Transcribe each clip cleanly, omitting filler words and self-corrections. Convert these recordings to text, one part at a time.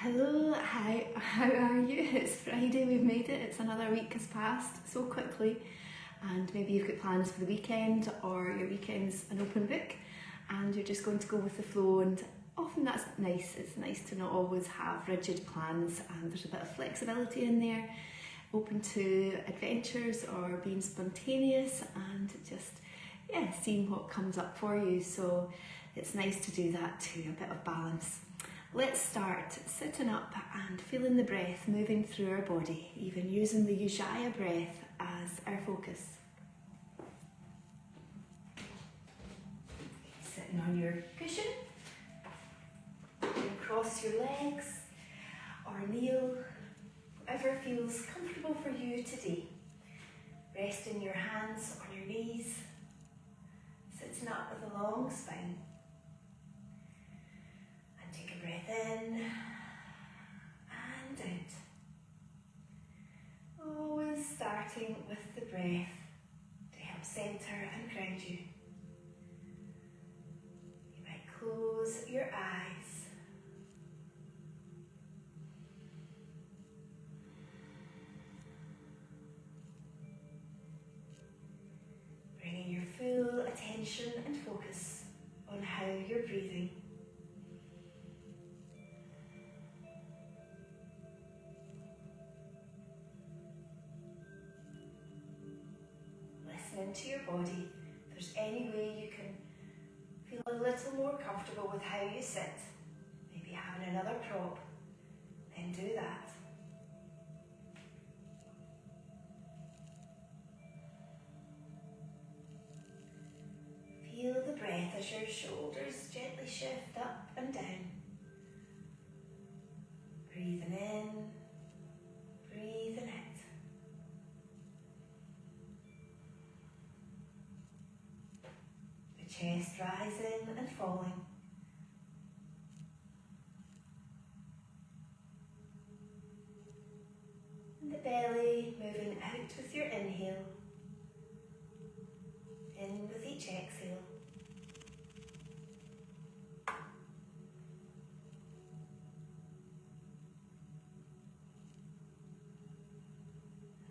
Hello, hi, how are you? It's Friday, we've made it. It's another week has passed so quickly, and maybe you've got plans for the weekend or your weekend's an open book and you're just going to go with the flow, and often that's nice. It's nice to not always have rigid plans, and there's a bit of flexibility in there, open to adventures or being spontaneous and just seeing what comes up for you. So it's nice to do that too, a bit of balance. Let's start sitting up and feeling the breath moving through our body, even using the Ujjayi breath as our focus. Sitting on your cushion, you cross your legs or kneel, whatever feels comfortable for you today. Resting your hands on your knees, sitting up with a long spine. Take a breath in and out. Always starting with the breath to help centre and ground you. You might close your eyes. Bringing your full attention and focus on how you're breathing. Listening to your body. If there's any way you can feel a little more comfortable with how you sit, maybe having another prop, then do that. Feel the breath as your shoulders gently shift up and down. Breathing in, breathing out. Chest rising and falling. And the belly moving out with your inhale. In with each exhale.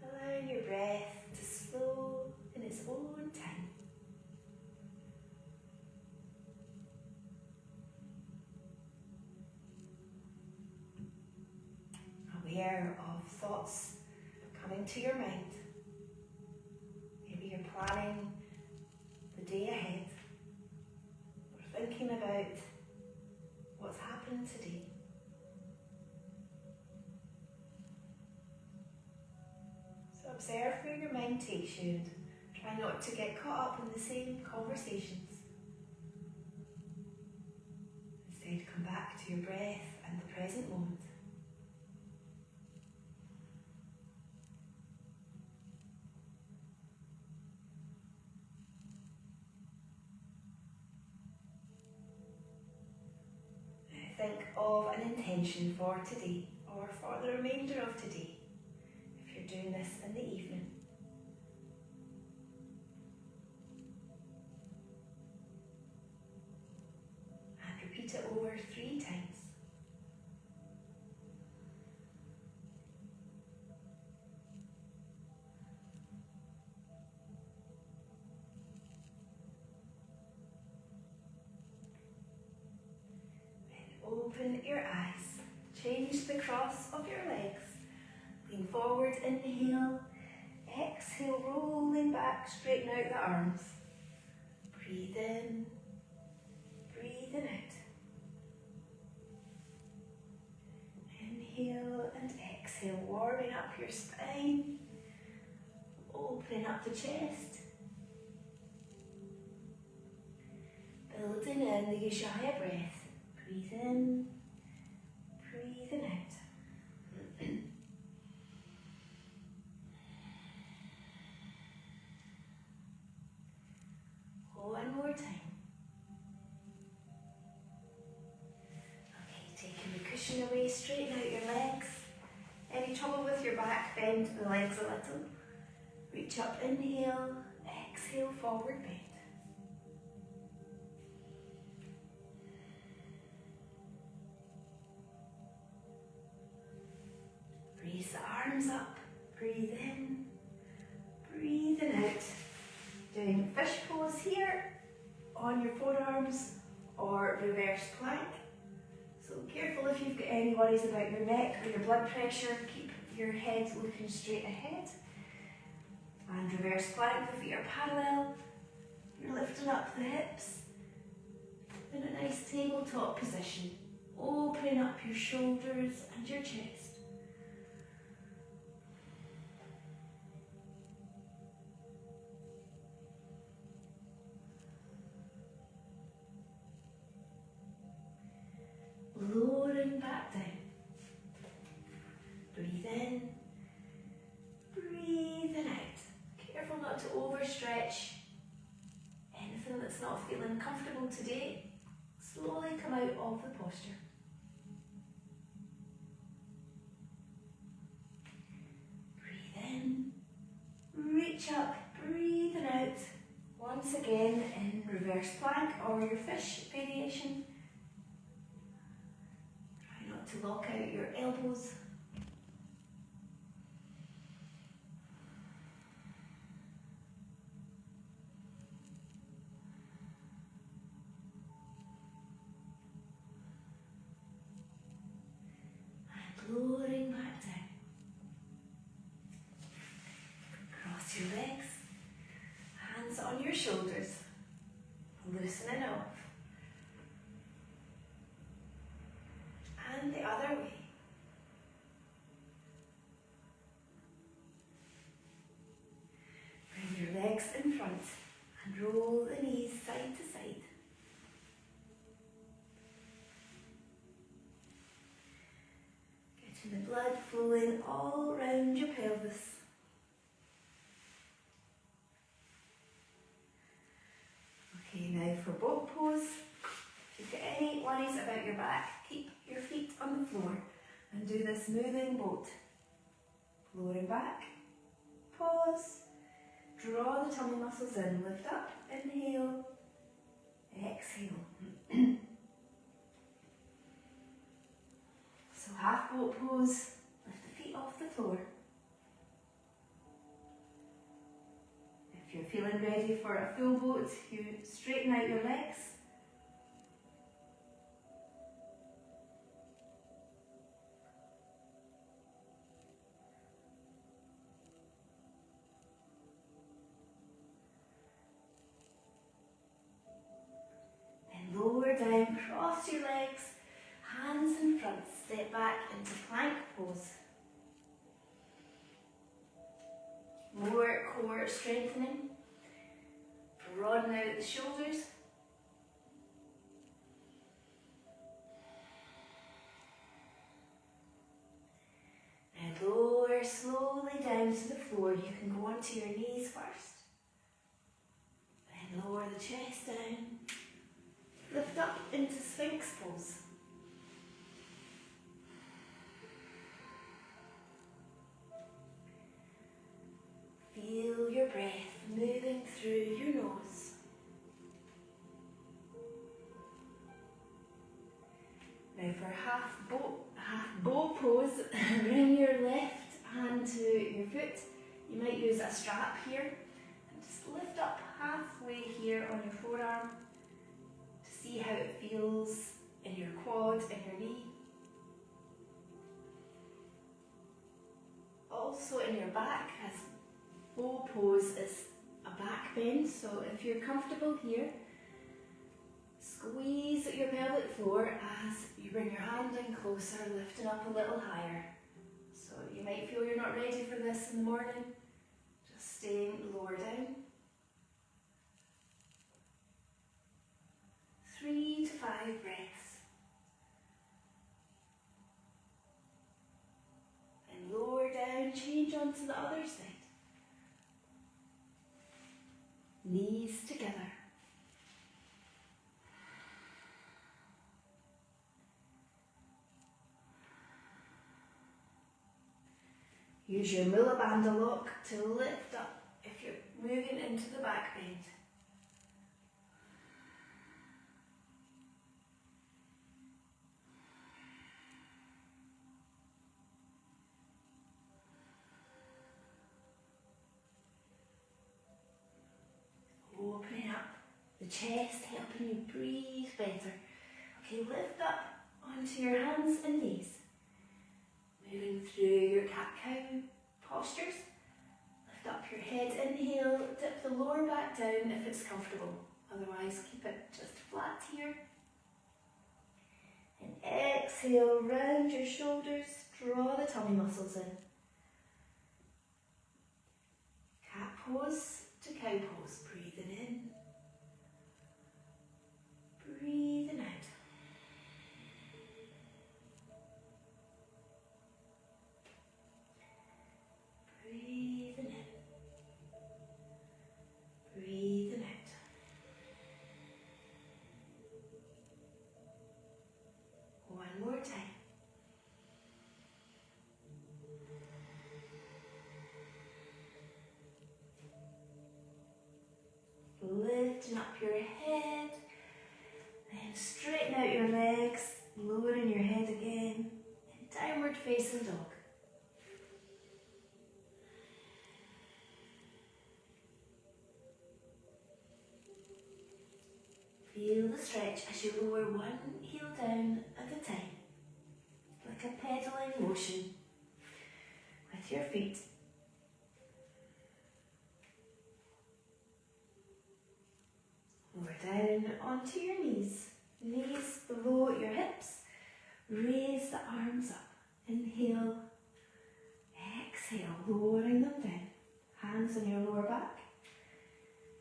Allowing your breath to slow in its own time. Aware of thoughts coming to your mind. Maybe you're planning the day ahead, or thinking about what's happened today. So observe where your mind takes you and try not to get caught up in the same conversations. Instead, come back to your breath and the present moment. Think of an intention for today or for the remainder of today, if you're doing this in the evening. And repeat it over 3 times. Open your eyes, change the cross of your legs, lean forward, inhale, exhale, rolling back, straighten out the arms. Breathe in, breathing out. Inhale and exhale, warming up your spine, opening up the chest. Building in the Ujjayi breath. Breathe in, breathing out. One more time. Okay, taking the cushion away, straighten out your legs. Any trouble with your back, bend the legs a little. Reach up, inhale, exhale, forward bend. the arms up, breathe in, breathing out. Doing fish pose here on your forearms or reverse plank. So careful if you've got any worries about your neck or your blood pressure, keep your head looking straight ahead. And reverse plank, the feet are parallel. You're lifting up the hips in a nice tabletop position, opening up your shoulders and your chest. Lowering back down. Breathe in, breathing out. Careful not to overstretch. Anything that's not feeling comfortable today, slowly come out of the posture. Breathe in, reach up, breathing out. Once again in reverse plank or your fish variation. To lock out your elbows. And lowering back down. Cross your legs, hands on your shoulders, loosening off. And the other way. Bring your legs in front and roll the knees side to side. Getting the blood flowing all around your pelvis. Okay, now for boat pose. If you've got any worries about your back, keep your feet on the floor and do this moving boat. Lowering back, pause, draw the tummy muscles in, lift up, inhale, exhale. So half boat pose, lift the feet off the floor. If you're feeling ready for a full boat, you straighten out your legs. Lower down, cross your legs, hands in front, step back into plank pose. More core strengthening, broaden out the shoulders. And lower slowly down to the floor. You can go onto your knees first. And lower the chest down. Lift up into Sphinx pose. Feel your breath moving through your nose. Now for half bow pose, bring your left hand to your foot. You might use a strap here. And just lift up halfway here on your forearm. See how it feels in your quad and your knee. Also in your back, as bow pose is a back bend, so if you're comfortable here, squeeze at your pelvic floor as you bring your hand in closer, lifting up a little higher. So you might feel you're not ready for this in the morning, just staying lower down. 3 to 5 breaths. And lower down, change onto the other side. Knees together. Use your Mula Bandha lock to lift up if you're moving into the back bend. chest, helping you breathe better. Okay, lift up onto your hands and knees. Moving through your cat-cow postures. Lift up your head, inhale, dip the lower back down if it's comfortable. Otherwise, keep it just flat here. And exhale, round your shoulders, draw the tummy muscles in. Cat pose to cow pose, breathing in. Breathing out. Breathing in. Breathing out. One more time. Lifting up your head, then straighten out your legs, lowering your head again, and downward facing dog. Feel the stretch as you lower one heel down at a time, like a pedaling motion with your feet. Lower down onto your knees, knees below your hips. Raise the arms up. Inhale, exhale, lowering them down. Hands on your lower back.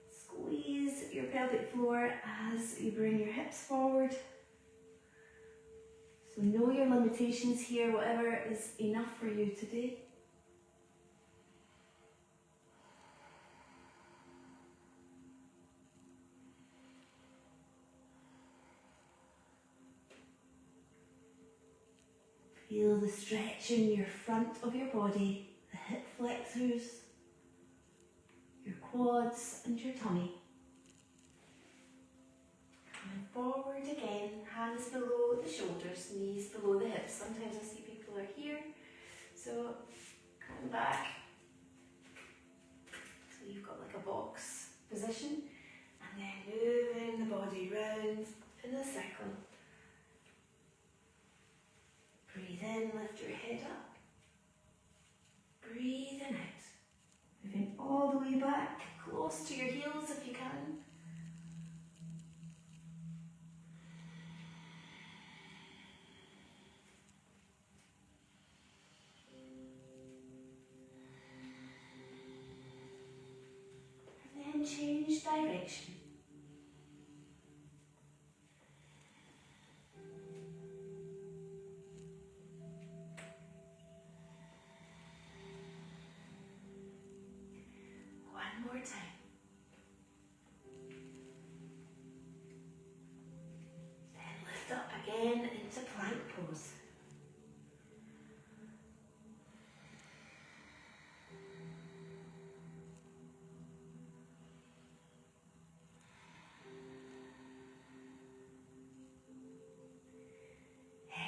Squeeze your pelvic floor as you bring your hips forward. So know your limitations here, whatever is enough for you today. Feel the stretch in your front of your body, the hip flexors, your quads and your tummy. Coming forward again, hands below the shoulders, knees below the hips. Sometimes I see people are here, so coming back. So you've got like a box position, and then moving the body round in a circle. Breathe in, lift your head up. Breathe in out. Moving all the way back, close to your heels if you can. And then change direction. One more time. Then lift up again into plank pose.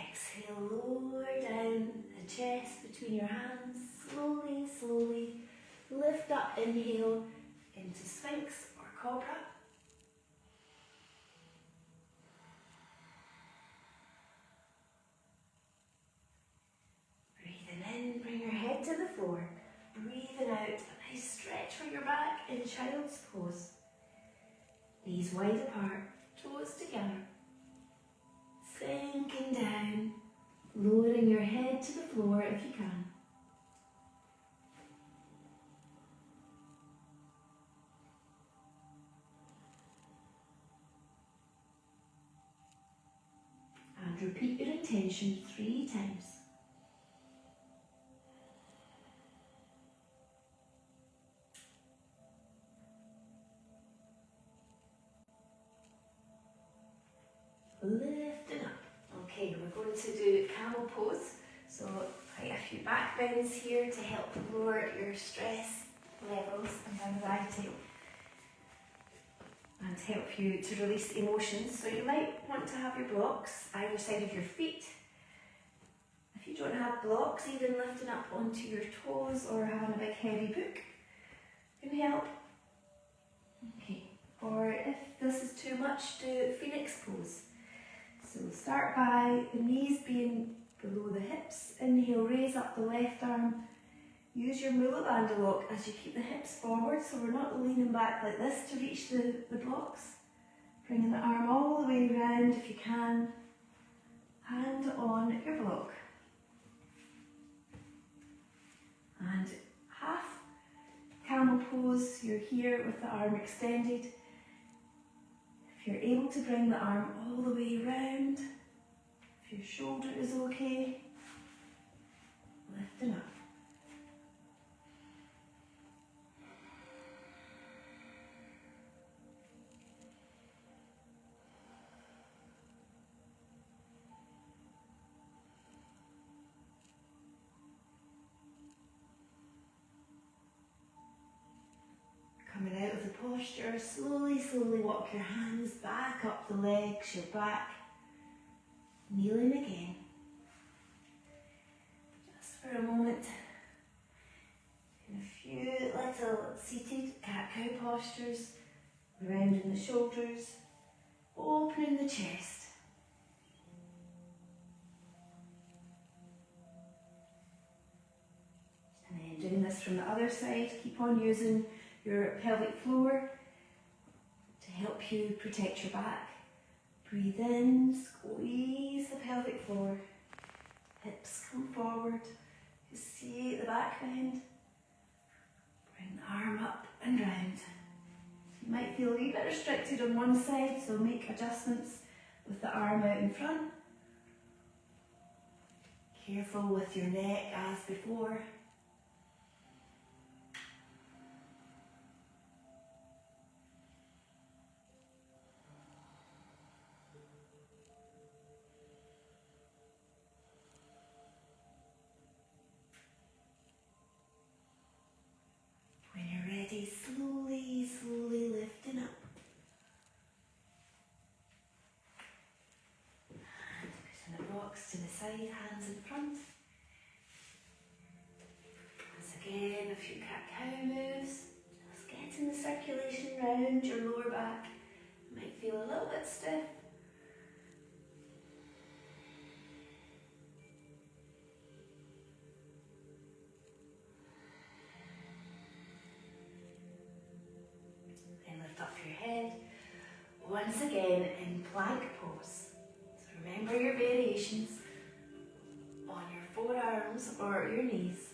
Exhale, lower down the chest between your hands. Slowly, slowly lift up, inhale into Sphinx or Cobra. Breathing in, bring your head to the floor. Breathing out, a nice stretch for your back in child's pose. Knees wide apart, toes together. Sinking down, lowering your head to the floor if you can. And repeat your intention 3 times. Lifting up. Okay, we're going to do camel pose. So quite a few back bends here to help lower your stress levels and anxiety and help you to release emotions. So you might want to have your blocks either side of your feet. If you don't have blocks, even lifting up onto your toes or having a big heavy book can help. Okay, Or if this is too much, do Phoenix pose. So start by the knees being below the hips. Inhale, raise up the left arm. Use your mula bandha lock as you keep the hips forward, so we're not leaning back like this to reach the blocks. Bringing the arm all the way round if you can. Hand on your block. And half camel pose, you're here with the arm extended. If you're able to bring the arm all the way round, if your shoulder is okay, lifting up. Coming out of the posture, slowly walk your hands back up the legs, your back, kneeling again. Just for a moment, in a few little seated cat-cow postures, rounding the shoulders, opening the chest. And then doing this from the other side, keep on using your pelvic floor to help you protect your back. Breathe in, squeeze the pelvic floor. Hips come forward. You see the back bend. Bring the arm up and round. You might feel a wee bit restricted on one side, so make adjustments with the arm out in front. Careful with your neck as before. Slowly lifting up. And putting the blocks to the side, hands in front. Once again, a few cat-cow moves. Just getting the circulation round your lower back. You might feel a little bit stiff. Once again in plank pose. So remember your variations on your forearms or your knees.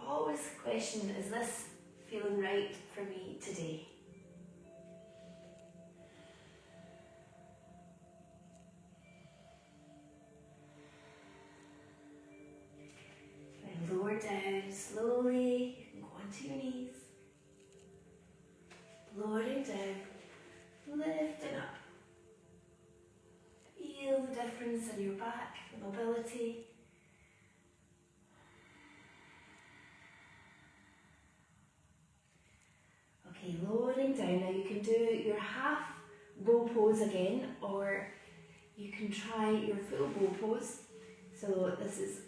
Always question, is this feeling right for me today? Then lower down slowly, you can go onto your knees. Lowering down, lifting up. Feel the difference in your back, the mobility. Okay, lowering down. Now you can do your half bow pose again, or you can try your full bow pose. So this is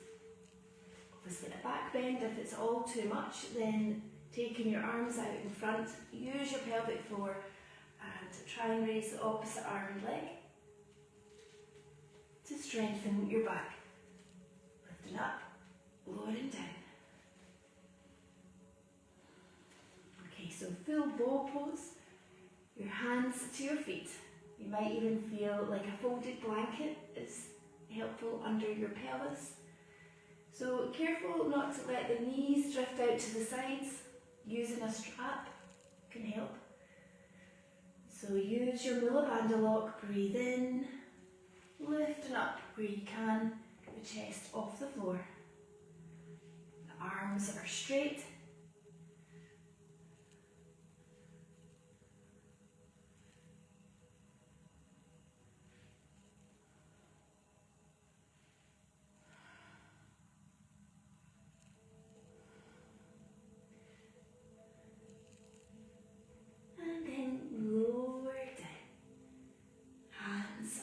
obviously a back bend. If it's all too much, then taking your arms out in front, use your pelvic floor and try and raise the opposite arm and leg to strengthen your back. Lifting up, lowering down. Okay, so full bow pose, your hands to your feet. You might even feel like a folded blanket is helpful under your pelvis. So careful not to let the knees drift out to the sides. Using a strap can help. So use your mula bandha lock, breathe in, lifting up where you can, the chest off the floor. The arms are straight.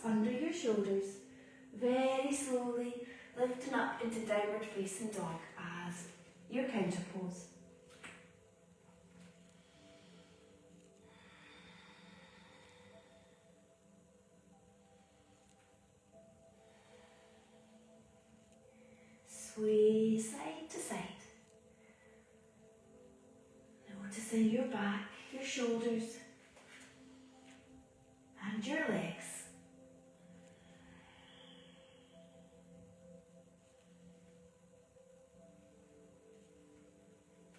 Under your shoulders, very slowly lifting up into downward facing dog as your counter pose. knees side to side. Noticing your back, your shoulders, and your legs.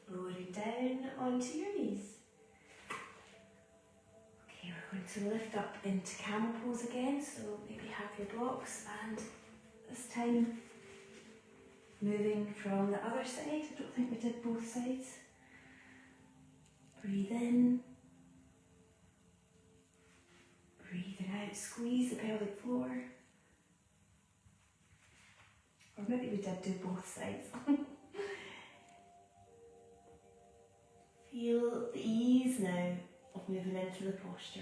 Lowering down onto your knees. Okay, we're going to lift up into camel pose again, so maybe have your blocks, and this time moving from the other side. I don't think we did both sides. Breathe in. Breathing out, squeeze the pelvic floor. Or maybe we did do both sides. Feel the ease now of moving into the posture.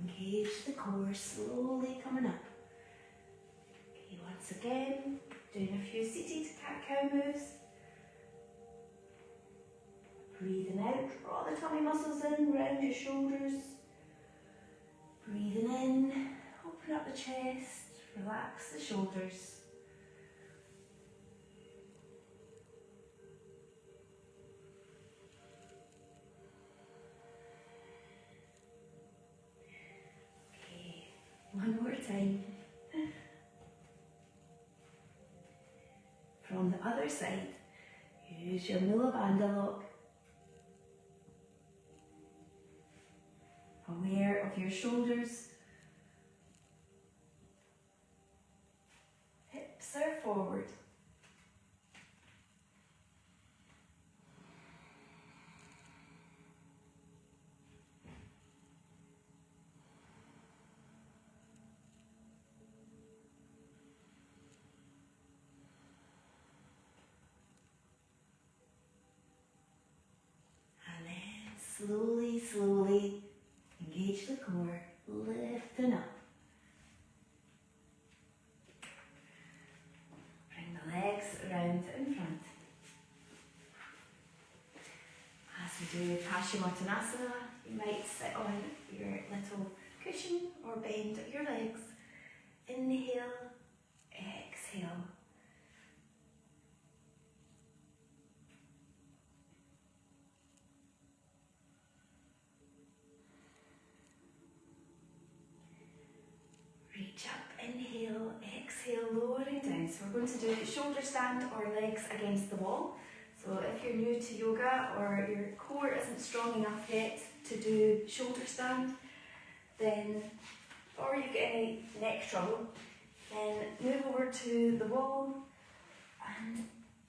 Engage the core, slowly coming up. Okay, once again, doing a few seated cat-cow moves. Breathing out, draw the tummy muscles in, round your shoulders. Breathing in, open up the chest, relax the shoulders. Okay, one more time. From the other side, use your Mula Bandha lock. Aware of your shoulders. Hips are forward. And then slowly, slowly engage the core, lifting up. Bring the legs around in front. As we do Paschimottanasana, you might sit on your little cushion or bend your legs. Inhale, exhale. Reach up, inhale, exhale, lowering down. So we're going to do shoulder stand or legs against the wall. So if you're new to yoga or your core isn't strong enough yet to do shoulder stand, then, or you get any neck trouble, then move over to the wall and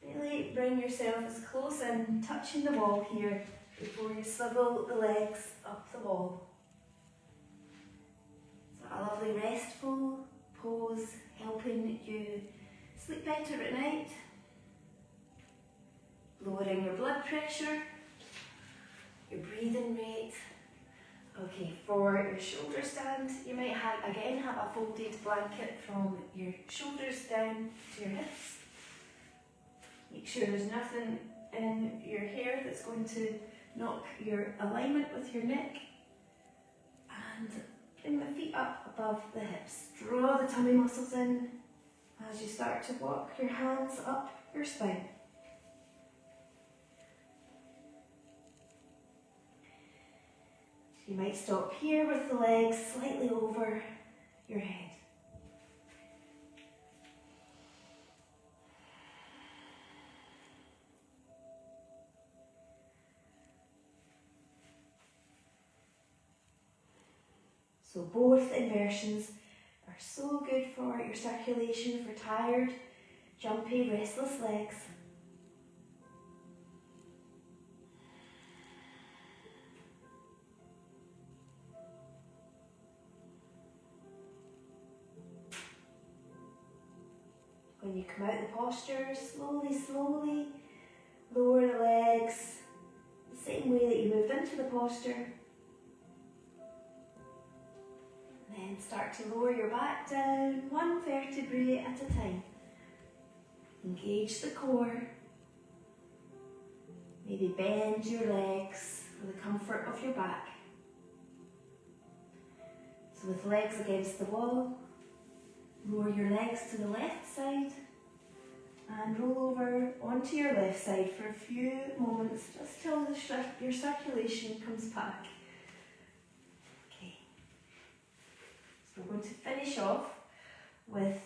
really bring yourself as close in, touching the wall here before you swivel the legs up the wall. A lovely restful pose, helping you sleep better at night, lowering your blood pressure, your breathing rate. Okay, for your shoulder stand, you might have a folded blanket from your shoulders down to your hips. Make sure there's nothing in your hair that's going to knock your alignment with your neck. And bring the feet up above the hips. Draw the tummy muscles in as you start to walk your hands up your spine. You might stop here with the legs slightly over your head. So both inversions are so good for your circulation for tired, jumpy, restless legs. When you come out of the posture, slowly, slowly lower the legs the same way that you moved into the posture. Then start to lower your back down, one vertebrae at a time. Engage the core. Maybe bend your legs for the comfort of your back. So with legs against the wall, lower your legs to the left side and roll over onto your left side for a few moments, just till your circulation comes back. Okay. So we're going to finish off with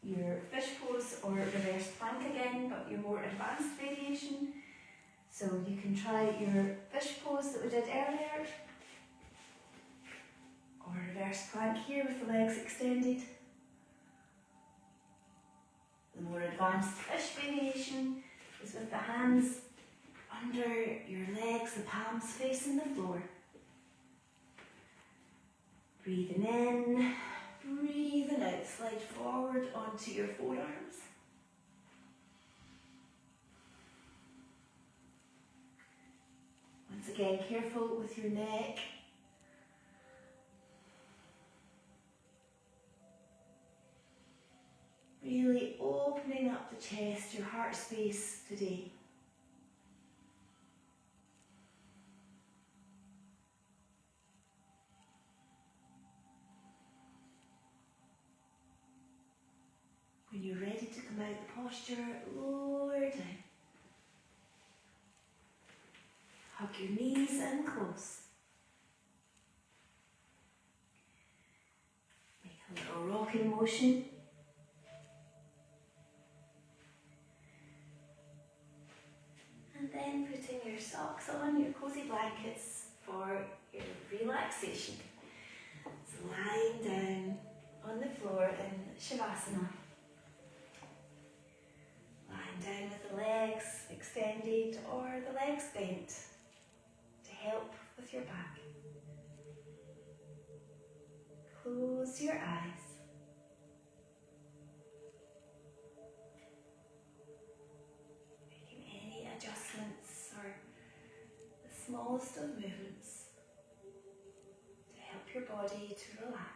your fish pose or reverse plank again, but your more advanced variation. So you can try your fish pose that we did earlier, or reverse plank here with the legs extended. The more advanced fish variation is with the hands under your legs, the palms facing the floor. Breathing in, breathing out, slide forward onto your forearms. Once again, careful with your neck. Really opening up the chest, your heart space today. When you're ready to come out the posture, lower down. Hug your knees in close. Make a little rocking motion. And then putting your socks on, your cozy blankets for your relaxation. So lying down on the floor in Shavasana. Lying down with the legs extended or the legs bent to help with your back. Close your eyes. Making any adjustments or the smallest of movements to help your body to relax.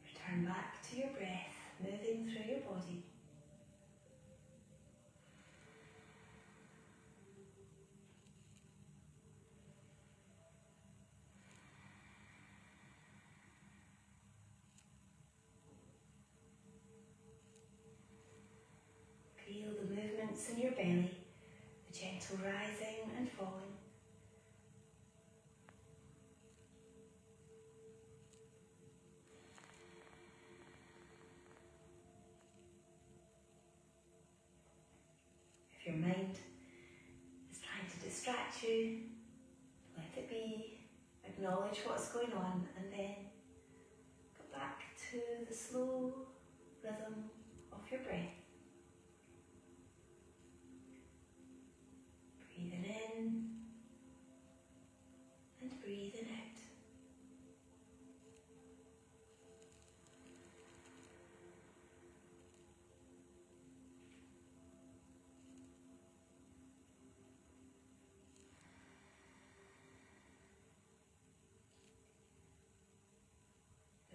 Return back to your breath, moving through your body. Feel the movements in your belly, the gentle rising and falling. If your mind is trying to distract you, let it be. Acknowledge what's going on and then go back to the slow rhythm of your breath. Breathing in and breathing out.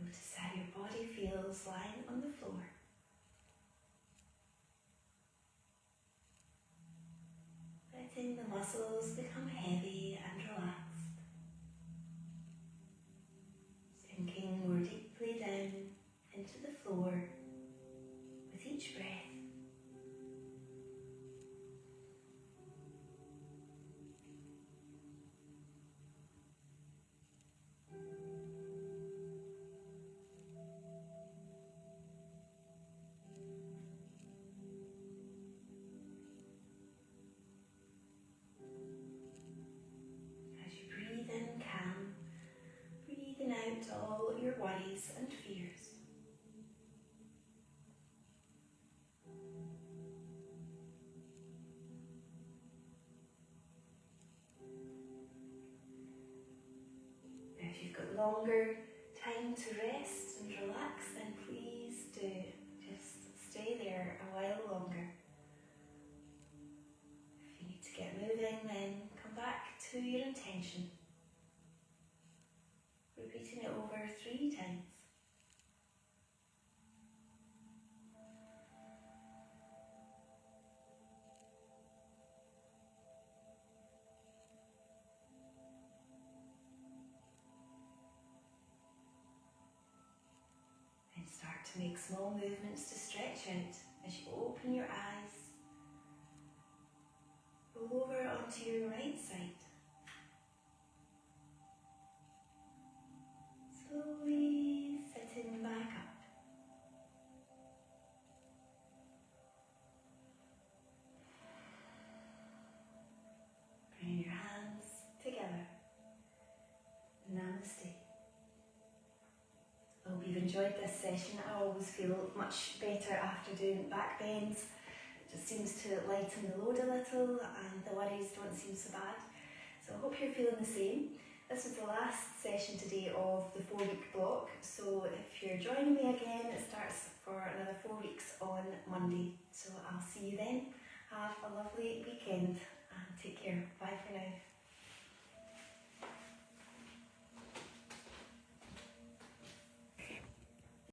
Notice how your body feels lying on the floor. Letting the muscles become heavy and relaxed. Sinking more deeply down into the floor with each breath. All your worries and fears. Now if you've got longer time to rest and relax, then please do just stay there a while longer. If you need to get moving, then come back to your intention, repeating it over 3 times. Then start to make small movements to stretch out as you open your eyes. Roll over onto your right side. Slowly sitting back up. Bring your hands together. Namaste. I hope you've enjoyed this session. I always feel much better after doing back bends. It just seems to lighten the load a little and the worries don't seem so bad. So I hope you're feeling the same. This was the last session today of the 4-week block. So if you're joining me again, it starts for another 4 weeks on Monday. So I'll see you then. Have a lovely weekend and take care. Bye for now.